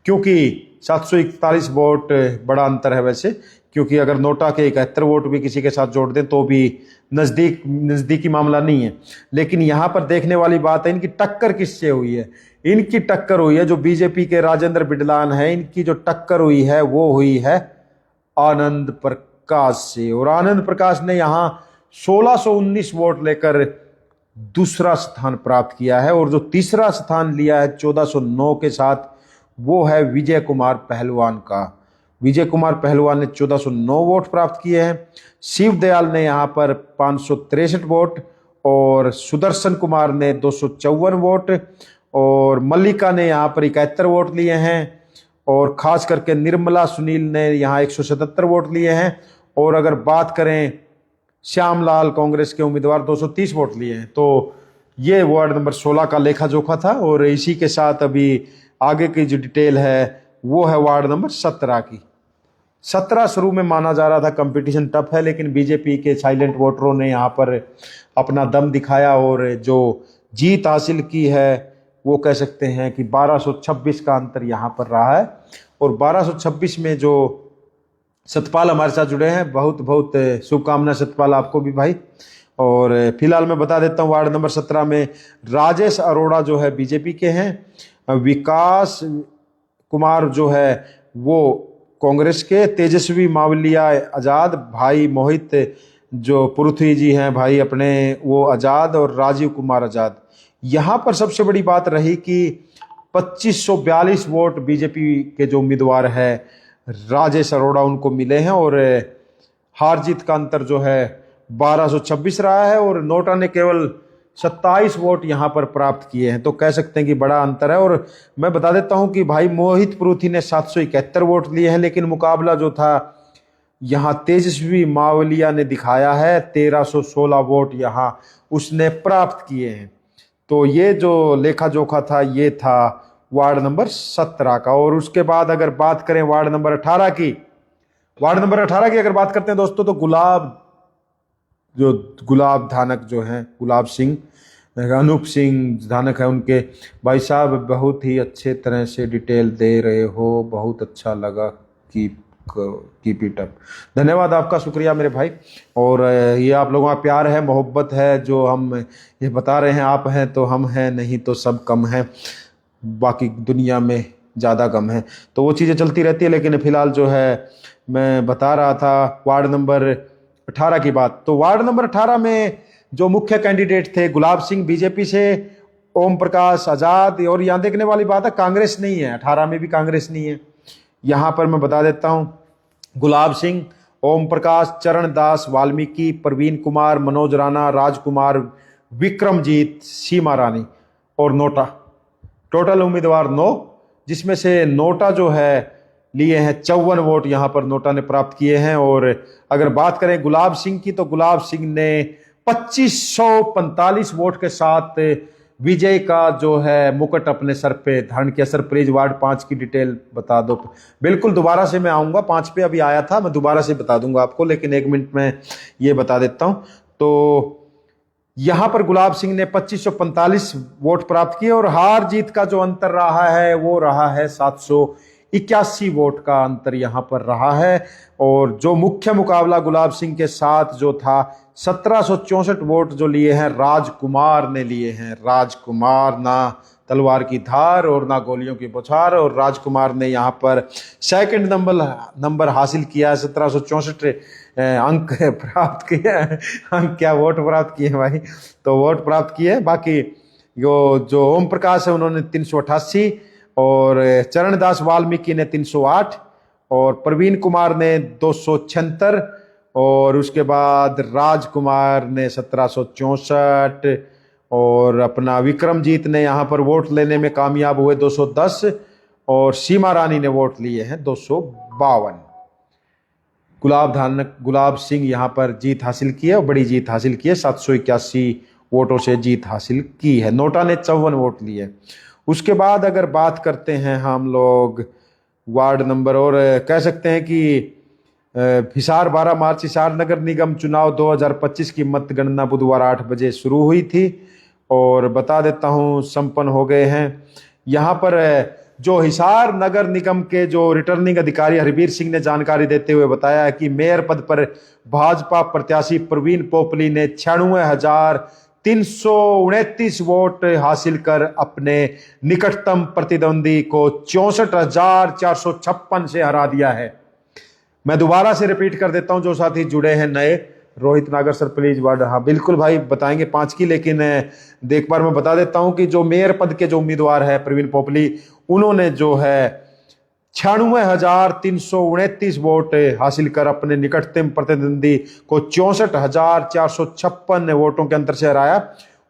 क्योंकि 741 वोट बड़ा अंतर है वैसे, क्योंकि अगर नोटा के 71 वोट भी किसी के साथ जोड़ दें तो भी नजदीकी मामला नहीं है। लेकिन यहां पर देखने वाली बात है इनकी टक्कर किससे हुई है। इनकी टक्कर हुई है जो बीजेपी के राजेंद्र बिडलान है, इनकी जो टक्कर हुई है वो हुई है आनंद प्रकाश से। और आनंद प्रकाश ने यहां 1619 वोट लेकर दूसरा स्थान प्राप्त किया है। और जो तीसरा स्थान लिया है 1409 के साथ, वो है विजय कुमार पहलवान का। विजय कुमार पहलवान ने 1409 वोट प्राप्त किए हैं। शिव दयाल ने यहाँ पर 563 वोट, और सुदर्शन कुमार ने 254 वोट, और मल्लिका ने यहाँ पर 71 वोट लिए हैं, और खास करके निर्मला सुनील ने यहाँ 177 वोट लिए हैं। और अगर बात करें श्यामलाल कांग्रेस के उम्मीदवार 230 वोट लिए हैं। तो ये वार्ड नंबर 16 का लेखा जोखा था। और इसी के साथ अभी आगे की जो डिटेल है वो है वार्ड नंबर 17 की। 17 शुरू में माना जा रहा था कंपटीशन टफ है, लेकिन बीजेपी के साइलेंट वोटरों ने यहाँ पर अपना दम दिखाया और जो जीत हासिल की है वो कह सकते हैं कि 1226 का अंतर यहाँ पर रहा है। और 1226 में जो सतपाल हमारे साथ जुड़े हैं, बहुत बहुत शुभकामनाएं सतपाल आपको भी भाई। और फिलहाल मैं बता देता हूँ वार्ड नंबर 17 में राजेश अरोड़ा जो है बीजेपी के हैं, विकास कुमार जो है वो कांग्रेस के, तेजस्वी मावलिया आज़ाद, भाई मोहित जो पृथ्वी जी हैं भाई अपने वो आज़ाद, और राजीव कुमार आज़ाद। यहाँ पर सबसे बड़ी बात रही कि 2542 वोट बीजेपी के जो उम्मीदवार है राजेश अरोड़ा उनको मिले हैं, और हार जीत का अंतर जो है 1226 रहा है, और नोटा ने केवल 27 वोट यहाँ पर प्राप्त किए हैं। तो कह सकते हैं कि बड़ा अंतर है। और मैं बता देता हूँ कि भाई मोहित पृथ्वी ने 771 वोट लिए हैं, लेकिन मुकाबला जो था यहाँ तेजस्वी मावलिया ने दिखाया है 1316 वोट यहाँ उसने प्राप्त किए हैं। तो ये जो लेखा जोखा था ये था वार्ड नंबर 17 का। और उसके बाद अगर बात करें वार्ड नंबर 18 की, वार्ड नंबर 18 की अगर बात करते हैं दोस्तों, तो गुलाब धानक जो हैं, गुलाब सिंह, अनूप सिंह धानक है उनके। भाई साहब बहुत ही अच्छे तरह से डिटेल दे रहे हो, बहुत अच्छा लगा, कीप इट अप। धन्यवाद आपका, शुक्रिया मेरे भाई। और ये आप लोगों का प्यार है, मोहब्बत है, जो हम ये बता रहे हैं। आप हैं तो हम हैं, नहीं तो सब कम हैं, बाकी दुनिया में ज़्यादा कम है। तो वो चीज़ें चलती रहती है। लेकिन फिलहाल जो है मैं बता रहा था वार्ड नंबर 18 की बात। तो वार्ड नंबर 18 में जो मुख्य कैंडिडेट थे गुलाब सिंह बीजेपी से, ओम प्रकाश आज़ाद, और यहाँ देखने वाली बात है कांग्रेस नहीं है, 18 में भी कांग्रेस नहीं है। यहाँ पर मैं बता देता हूँ गुलाब सिंह, ओम प्रकाश, चरणदास वाल्मीकि, प्रवीण कुमार, मनोज राणा, राजकुमार, विक्रमजीत, सीमा रानी और नोटा। टोटल उम्मीदवार 9, जिसमें से नोटा जो है लिए हैं 54 वोट यहाँ पर नोटा ने प्राप्त किए हैं। और अगर बात करें गुलाब सिंह की, तो गुलाब सिंह ने 2545 वोट के साथ विजय का जो है मुकुट अपने सर पे धारण किया। सरप्राइज वार्ड 5 की डिटेल बता दो। बिल्कुल दोबारा से मैं आऊँगा, 5 पे अभी आया था, मैं दोबारा से बता दूंगा आपको, लेकिन 1 मिनट में ये बता देता हूँ। तो यहाँ पर गुलाब सिंह ने 2545 वोट प्राप्त किए, और हार जीत का जो अंतर रहा है वो रहा है 781 वोट का अंतर यहाँ पर रहा है। और जो मुख्य मुकाबला गुलाब सिंह के साथ जो था, 1764 वोट जो लिए हैं राजकुमार ने लिए हैं। राजकुमार, ना तलवार की धार और ना गोलियों की बौछार, और राजकुमार ने यहाँ पर सेकंड नंबर हासिल किया है। 1764 अंक प्राप्त किए, अंक क्या, वोट प्राप्त किए भाई, तो वोट प्राप्त किए। बाकी जो ओम प्रकाश है उन्होंने 388, और चरणदास वाल्मीकि ने 308, और प्रवीण कुमार ने 276, और उसके बाद राजकुमार ने 1764, और अपना विक्रमजीत ने यहाँ पर वोट लेने में कामयाब हुए 210, और सीमा रानी ने वोट लिए हैं 252। गुलाब सिंह यहाँ पर जीत हासिल की है, और बड़ी जीत हासिल की है, 781 वोटों से जीत हासिल की है। नोटा ने 54 वोट लिए। उसके बाद अगर बात करते हैं हम लोग वार्ड नंबर, और कह सकते हैं कि हिसार 12 मार्च हिसार नगर निगम चुनाव 2025 की मतगणना बुधवार 8 बजे शुरू हुई थी, और बता देता हूँ संपन्न हो गए हैं। यहाँ पर जो हिसार नगर निगम के जो रिटर्निंग अधिकारी हरबीर सिंह ने जानकारी देते हुए बताया है कि मेयर पद पर भाजपा प्रत्याशी प्रवीण पोपली ने 96,329 वोट हासिल कर अपने निकटतम प्रतिद्वंदी को 64,456 से हरा दिया है। मैं दोबारा से रिपीट कर देता हूं, जो साथी जुड़े हैं नए, रोहित नागर सर प्लीज वार्ड, हाँ बिल्कुल भाई बताएंगे 5 की, लेकिन एक बार मैं बता देता हूं कि जो मेयर पद के जो उम्मीदवार है प्रवीण पोपली, उन्होंने जो है 96,329 वोट हासिल कर अपने निकटतम प्रतिद्वंदी को 64,456 वोटों के अंतर से हराया।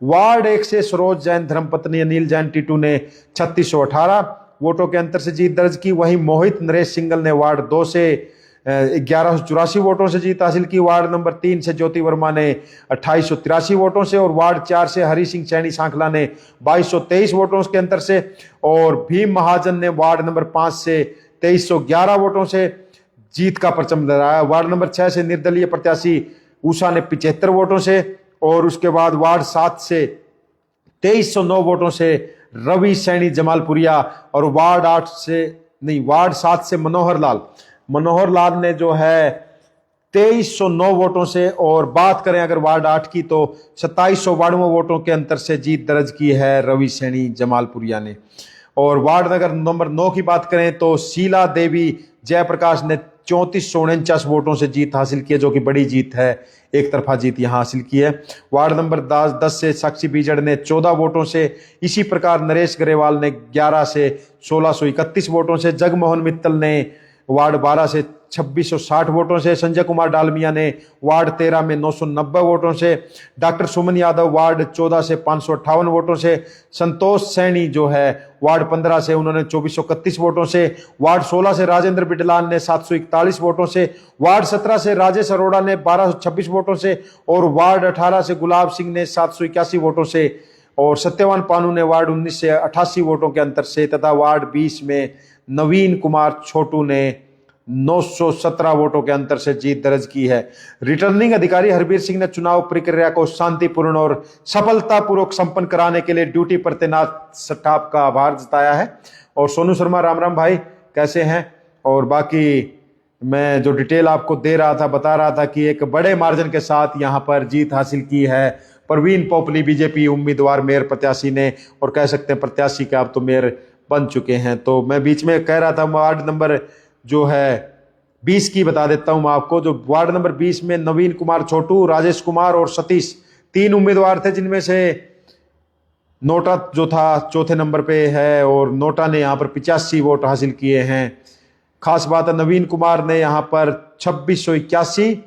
वार्ड 1 से सरोज जैन धर्मपत्नी अनिल जैन टीटू ने 3618 वोटों के अंतर से जीत दर्ज की। वहीं मोहित नरेश सिंगल ने वार्ड 2 से 1184 वोटों से जीत हासिल की। वार्ड नंबर 3 से ज्योति वर्मा ने 2883 वोटों से, और वार्ड 4 से हरि सिंह चैनी सांखला ने 2223 वोटों के अंतर से, और भीम महाजन ने वार्ड नंबर 5 से 2311 वोटों से जीत का परचम लहराया। वार्ड नंबर 6 से निर्दलीय प्रत्याशी उषा ने 75 वोटों से, और उसके बाद वार्ड 7 से 2309 वोटों से रवि सैनी जमालपुरिया, और वार्ड 7 से मनोहर लाल ने जो है 2309 वोटों से, और बात करें अगर वार्ड 8 की तो 2792 वोटों के अंतर से जीत दर्ज की है रवि सैनी जमालपुरिया ने। और वार्ड नंबर 9 की बात करें तो शीला देवी जयप्रकाश ने 3449 वोटों से जीत हासिल की है, जो कि बड़ी जीत है, एक तरफा जीत यहां हासिल की है। वार्ड नंबर 10 से साक्षी बीजड़ ने 14 वोटों से, इसी प्रकार नरेश ग्रेवाल ने 11 से 1631 वोटों से, जगमोहन मित्तल ने वार्ड 12 से 2660 वोटों से, संजय कुमार डालमिया ने वार्ड 13 में 990 वोटों से, डॉक्टर सुमन यादव वार्ड 14 से 558 वोटों से, संतोष सैनी जो है वार्ड 15 से उन्होंने 2431 वोटों से, वार्ड 16 से राजेंद्र बिडलाल ने 741 वोटों से, वार्ड 17 से राजेश अरोड़ा ने 1226 वोटों से, और वार्ड 18 से गुलाब सिंह ने 781 वोटों से, और सत्यवान पानू ने वार्ड 19 से 88 वोटों के अंतर से, तथा वार्ड 20 में नवीन कुमार छोटू ने 917 वोटों के अंतर से जीत दर्ज की है। रिटर्निंग अधिकारी हरबीर सिंह ने चुनाव प्रक्रिया को शांतिपूर्ण और सफलतापूर्वक संपन्न कराने के लिए ड्यूटी पर तैनात स्टाफ का आभार जताया है। और सोनू शर्मा राम राम भाई, कैसे हैं? और बाकी मैं जो डिटेल आपको दे रहा था, बता रहा था कि एक बड़े मार्जिन के साथ यहां पर जीत हासिल की है प्रवीण पोपली बीजेपी उम्मीदवार मेयर प्रत्याशी ने, और कह सकते हैं प्रत्याशी के आप तो मेयर बन चुके हैं। तो मैं बीच में कह रहा था वार्ड नंबर जो है 20 की बता देता हूं मैं आपको। जो वार्ड नंबर 20 में नवीन कुमार छोटू, राजेश कुमार और सतीश 3 उम्मीदवार थे, जिनमें से नोटा जो था चौथे नंबर पे है, और नोटा ने यहां पर 85 वोट हासिल किए हैं। खास बात है नवीन कुमार ने यहां पर 2681,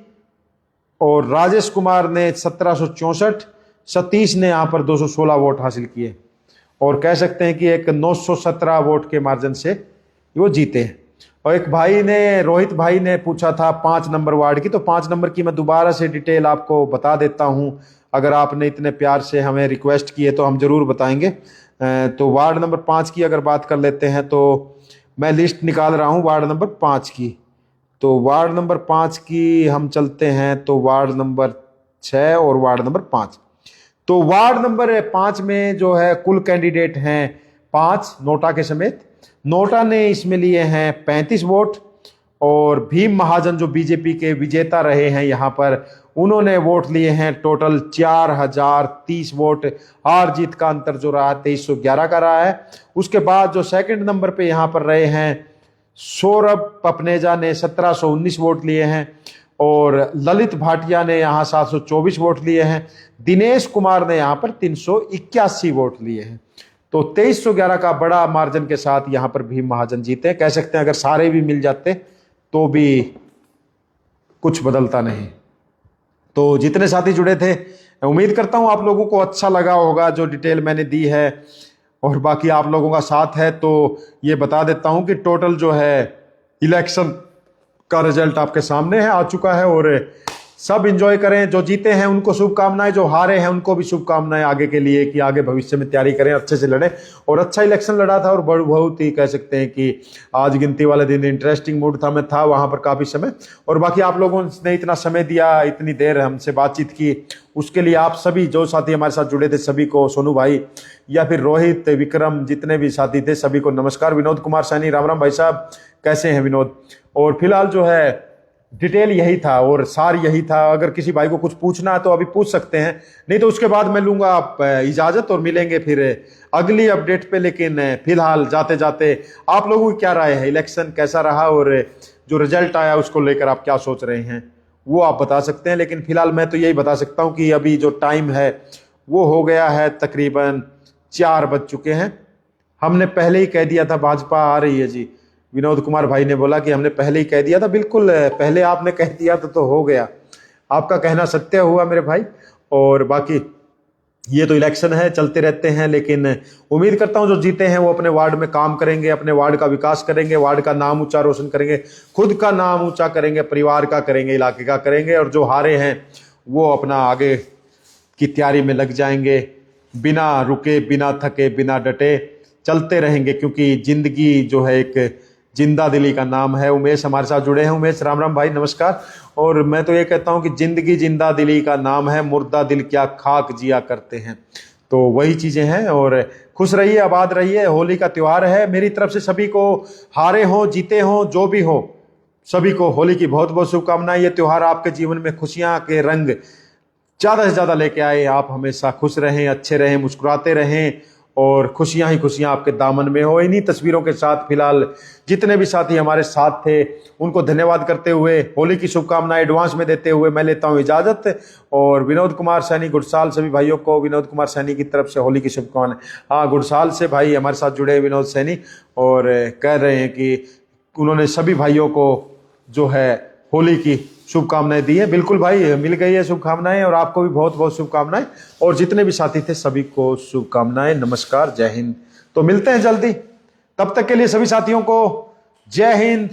और राजेश कुमार ने 1764, सतीश ने यहां पर 216 वोट हासिल किए, और कह सकते हैं कि एक 917 वोट के मार्जिन से वो जीते हैं। और एक भाई ने, रोहित भाई ने पूछा था 5 नंबर वार्ड की, तो 5 नंबर की मैं दोबारा से डिटेल आपको बता देता हूं। अगर आपने इतने प्यार से हमें रिक्वेस्ट की है तो हम जरूर बताएंगे। तो वार्ड नंबर 5 की अगर बात कर लेते हैं तो मैं लिस्ट निकाल रहा हूं वार्ड नंबर 5 की। तो वार्ड नंबर 5 की हम चलते हैं, तो वार्ड नंबर 6 और वार्ड नंबर 5। तो वार्ड नंबर 5 में जो है कुल कैंडिडेट हैं 5 नोटा के समेत। नोटा ने इसमें लिए हैं 35 वोट, और भीम महाजन जो बीजेपी के विजेता रहे हैं यहाँ पर, उन्होंने वोट लिए हैं टोटल 4030 वोट। हार जीत का अंतर जो रहा 2311 का रहा है। उसके बाद जो सेकंड नंबर पे यहाँ पर रहे हैं सौरभ पपनेजा ने 1719 वोट लिए हैं, और ललित भाटिया ने यहाँ 724 वोट लिए हैं। दिनेश कुमार ने यहाँ पर 381 वोट लिए हैं। तो 2311 का बड़ा मार्जिन के साथ यहां पर भीम महाजन जीते। कह सकते हैं अगर सारे भी मिल जाते तो भी कुछ बदलता नहीं। तो जितने साथी जुड़े थे, उम्मीद करता हूं आप लोगों को अच्छा लगा होगा जो डिटेल मैंने दी है, और बाकी आप लोगों का साथ है। तो ये बता देता हूं कि टोटल जो है इलेक्शन का रिजल्ट आपके सामने है, आ चुका है, और सब एंजॉय करें। जो जीते हैं उनको शुभकामनाएं, जो हारे हैं उनको भी शुभकामनाएं आगे के लिए, कि आगे भविष्य में तैयारी करें, अच्छे से लड़ें। और अच्छा इलेक्शन लड़ा था, और बहुत ही कह सकते हैं कि आज गिनती वाले दिन इंटरेस्टिंग मूड था, मैं था वहां पर काफी समय। और बाकी आप लोगों ने इतना समय दिया, इतनी देर हमसे बातचीत की, उसके लिए आप सभी जो साथी हमारे साथ जुड़े थे सभी को, सोनू भाई या फिर रोहित, विक्रम, जितने भी साथी थे सभी को नमस्कार। विनोद कुमार सैनी राम राम भाई साहब, कैसे हैं विनोद? और फिलहाल जो है डिटेल यही था और सार यही था। अगर किसी भाई को कुछ पूछना है तो अभी पूछ सकते हैं, नहीं तो उसके बाद मैं लूंगा इजाजत और मिलेंगे फिर अगली अपडेट पे। लेकिन फिलहाल जाते जाते आप लोगों की क्या राय है, इलेक्शन कैसा रहा और जो रिजल्ट आया उसको लेकर आप क्या सोच रहे हैं, वो आप बता सकते हैं। लेकिन फिलहाल मैं तो यही बता सकता हूं कि अभी जो टाइम है वो हो गया है, तकरीबन 4 बज चुके हैं। हमने पहले ही कह दिया था, भाजपा आ रही है जी, विनोद कुमार भाई ने बोला कि हमने पहले ही कह दिया था। बिल्कुल पहले आपने कह दिया तो हो गया, आपका कहना सत्य हुआ मेरे भाई। और बाकी ये तो इलेक्शन है, चलते रहते हैं, लेकिन उम्मीद करता हूं जो जीते हैं वो अपने वार्ड में काम करेंगे, अपने वार्ड का विकास करेंगे, वार्ड का नाम ऊंचा रोशन करेंगे, खुद का नाम ऊंचा करेंगे, परिवार का करेंगे, इलाके का करेंगे। और जो हारे हैं वो अपना आगे की तैयारी में लग जाएंगे, बिना रुके, बिना थके, बिना डटे चलते रहेंगे, क्योंकि जिंदगी जो है एक जिंदा दिली का नाम है। उमेश हमारे साथ जुड़े हैं। उमेश, राम राम भाई, नमस्कार। और मैं तो ये कहता हूं कि जिंदगी जिंदा दिली का नाम है, मुर्दा दिल क्या खाक जिया करते हैं। तो वही चीजें हैं। और खुश रहिए, आबाद रहिए। होली का त्योहार है, मेरी तरफ से सभी को, हारे हो जीते हो जो भी हो, सभी को होली की बहुत बहुत शुभकामनाएं। ये त्योहार आपके जीवन में खुशियां के रंग ज्यादा से ज्यादा लेके आए। आप हमेशा खुश रहें, अच्छे रहें, मुस्कुराते रहें, और खुशियां ही खुशियां आपके दामन में हो। इन्हीं तस्वीरों के साथ फिलहाल जितने भी साथी हमारे साथ थे उनको धन्यवाद करते हुए, होली की शुभकामनाएं एडवांस में देते हुए मैं लेता हूं इजाजत। और विनोद कुमार सैनी गुड़साल, सभी भाइयों को विनोद कुमार सैनी की तरफ से होली की शुभकामनाएं। हाँ, गुड़साल से भाई हमारे साथ जुड़े विनोद सैनी, और कह रहे हैं कि उन्होंने सभी भाइयों को जो है होली की शुभकामनाएं दी है। बिल्कुल भाई, मिल गई है शुभकामनाएं, और आपको भी बहुत बहुत शुभकामनाएं, और जितने भी साथी थे सभी को शुभकामनाएं। नमस्कार, जय हिंद। तो मिलते हैं जल्दी, तब तक के लिए सभी साथियों को जय हिंद,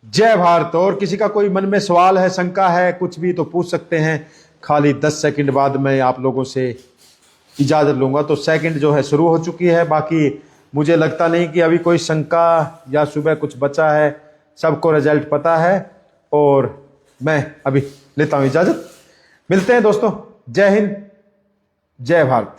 जय भारत। और किसी का कोई मन में सवाल है, शंका है, कुछ भी, तो पूछ सकते हैं। खाली 10 सेकंड बाद मैं आप लोगों से इजाजत लूंगा। तो सेकंड जो है शुरू हो चुकी है। बाकी मुझे लगता नहीं कि अभी कोई शंका या सुबह कुछ बचा है, सबको रिजल्ट पता है। और मैं अभी लेता हूं इजाजत। मिलते हैं दोस्तों, जय हिंद, जय भारत।